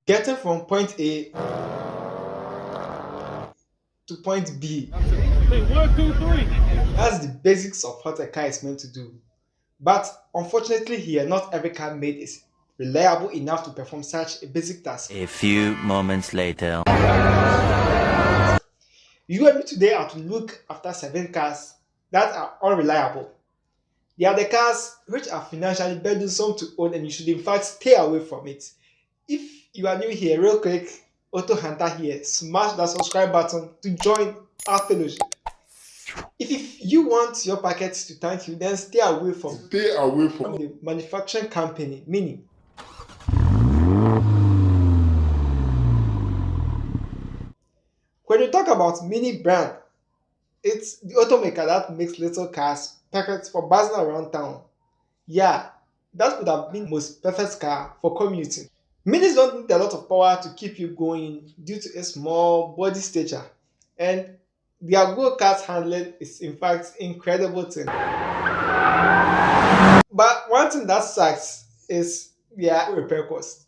Getting from point A to point B. One, two, three. That's the basics of what a car is meant to do. But unfortunately here, not every car made is reliable enough to perform such a basic task. A few moments later. You and me today are to look after 7 cars that are unreliable. They are the cars which are financially burdensome to own and you should in fact stay away from it. If you are new here, real quick, Auto Hunter here, smash that subscribe button to join our fellowship. If you want your packets to thank you, then stay away from the manufacturing company, meaning when you talk about mini brand, it's the automaker that makes little cars perfect for buzzing around town. Yeah, that would have been the most perfect car for commuting. Minis don't need a lot of power to keep you going due to a small body stature, and their go-kart handling is in fact incredible thing. But one thing that sucks is their repair cost.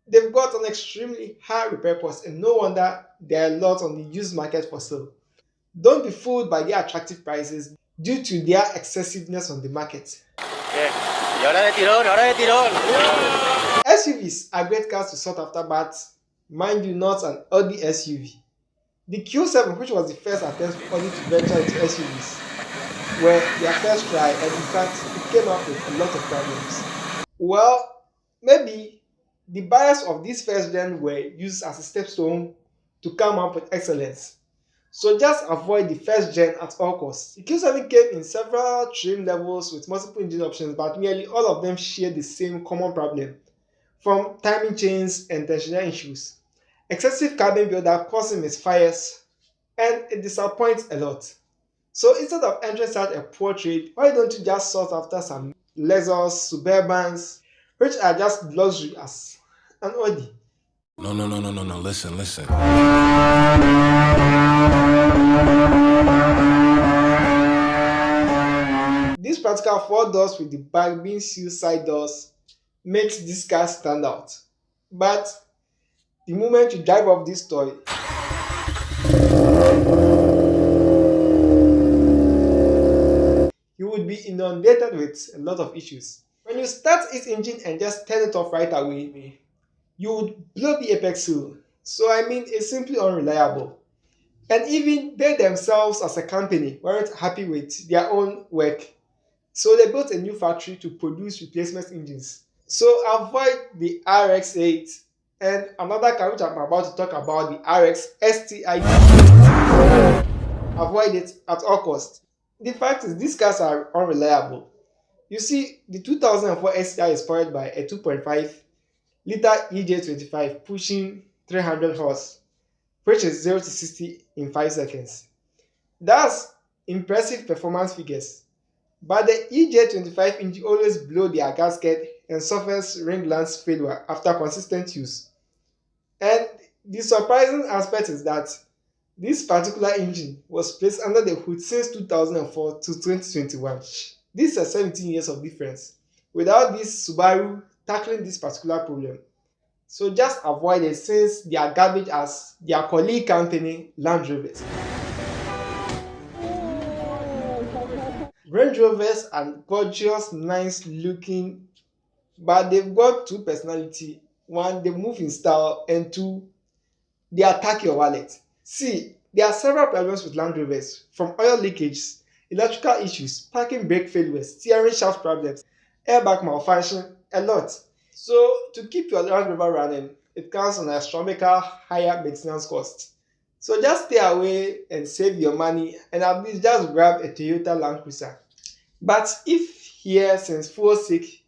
They've got an extremely high repair cost, and no wonder there are a lot on the used market for sale. Don't be fooled by their attractive prices due to their excessiveness on the market. Y ahora de tirón, ahora de tirón. SUVs are great cars to sought after, but mind you, not an Audi SUV. The Q7, which was the first attempt for Audi to venture into SUVs, were their first try, and in fact, it came up with a lot of problems. Well, maybe the buyers of this first gen were used as a stepstone to come up with excellence. So just avoid the first gen at all costs. The Q7 came in several trim levels with multiple engine options, but nearly all of them share the same common problem, from timing chains and tensioner issues, excessive cabin buildup causing misfires, and it disappoints a lot. So instead of entering such a poor trade, why don't you just sort after some Lexus, Suburbans, which are just luxury as an Audi? No. Listen. This practical 4 doors with the back being sealed side doors makes this car stand out. But the moment you drive off this toy, you would be inundated with a lot of issues. When you start its engine and just turn it off right away, you would blow the apex seal. So I mean, it's simply unreliable. And even they themselves as a company weren't happy with their own work. So they built a new factory to produce replacement engines. So avoid the RX-8 and another car which I'm about to talk about, the RX STI. Avoid it at all costs. The fact is these cars are unreliable. You see, the 2004 STI is powered by a 2.5-liter EJ25 pushing 300 horse, which is 0 to 60 in 5 seconds. That's impressive performance figures. But the EJ25 engine always blows their gasket and suffers ring lance failure after consistent use. And the surprising aspect is that this particular engine was placed under the hood since 2004 to 2021. This is 17 years of difference without this Subaru tackling this particular problem. So just avoid it since they are garbage as their colleague company, Land Rovers. Range Rovers are gorgeous, nice looking, but they've got two personality. One, they move in style, and two, they attack your wallet. See, there are several problems with Land Rovers, from oil leakages, electrical issues, parking brake failures, steering shaft problems, airbag malfunction, a lot. So to keep your Land Rover running, it comes on astronomical higher maintenance cost. So just stay away and save your money and at least just grab a Toyota Land Cruiser. But if here since full sake,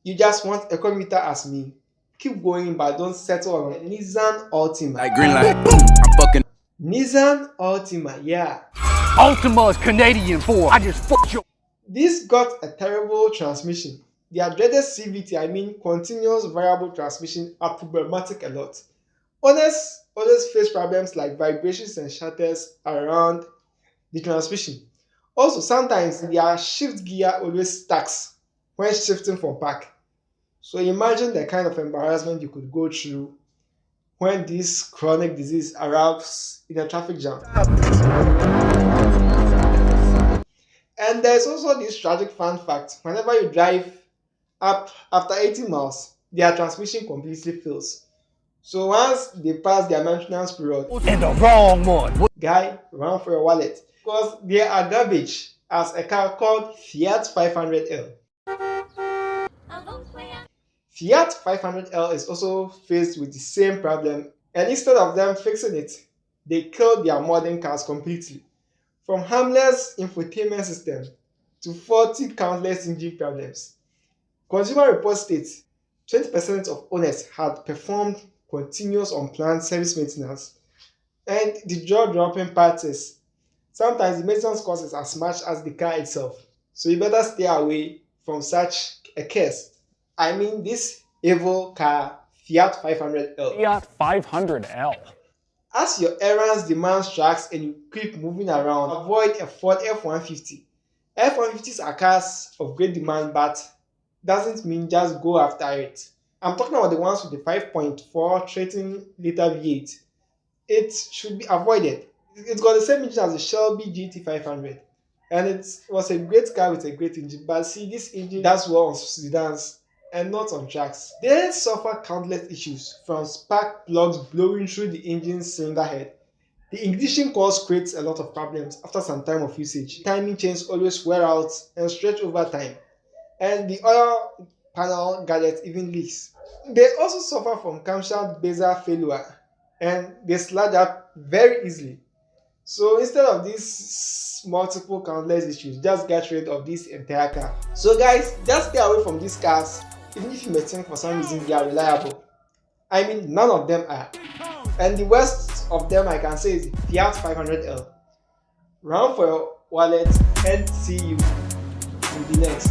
you just want a commuter as me, keep going but don't settle on a Nissan Altima. Like green light, boom, I'm fucking. Nissan Altima, yeah. Ultima is Canadian for I just fucked you. This got a terrible transmission. Their dreaded CVT, I mean continuous variable transmission, are problematic a lot. Owners always face problems like vibrations and shatters around the transmission. Also, sometimes their shift gear always stacks when shifting from park. So imagine the kind of embarrassment you could go through when this chronic disease arrives in a traffic jam. And there's also this tragic fun fact: whenever you drive up after 80 miles, their transmission completely fails. So once they pass their maintenance period, And the wrong one. guy, run for your wallet because they are garbage as a car called Fiat 500L. Fiat 500L is also faced with the same problem, and instead of them fixing it, they killed their modern cars completely. From harmless infotainment system to 40 countless engine problems. Consumer Reports states 20% of owners had performed continuous unplanned service maintenance, and the jaw-dropping part is sometimes the maintenance costs as much as the car itself. So you better stay away from such a case. I mean this evil car, Fiat 500L. Fiat 500L. As your errands demand tracks and you keep moving around, avoid a Ford F-150. F-150s are cars of great demand, but doesn't mean just go after it. I'm talking about the ones with the 5.4 liter V8. It should be avoided. It's got the same engine as the Shelby GT500, and it was a great car with a great engine. But see, this engine does well on sedans and not on tracks. They suffer countless issues, from spark plugs blowing through the engine's cylinder head. The ignition coils creates a lot of problems after some time of usage. Timing chains always wear out and stretch over time, and the oil panel gadget even leaks. They also suffer from camshaft bezel failure, and they slide up very easily. So instead of these multiple countless issues, just get rid of this entire car. So guys, just stay away from these cars, even if you may think for some reason they are reliable. I mean, none of them are. And the worst of them I can say is the Fiat 500L. Run for your wallet and see you in the next.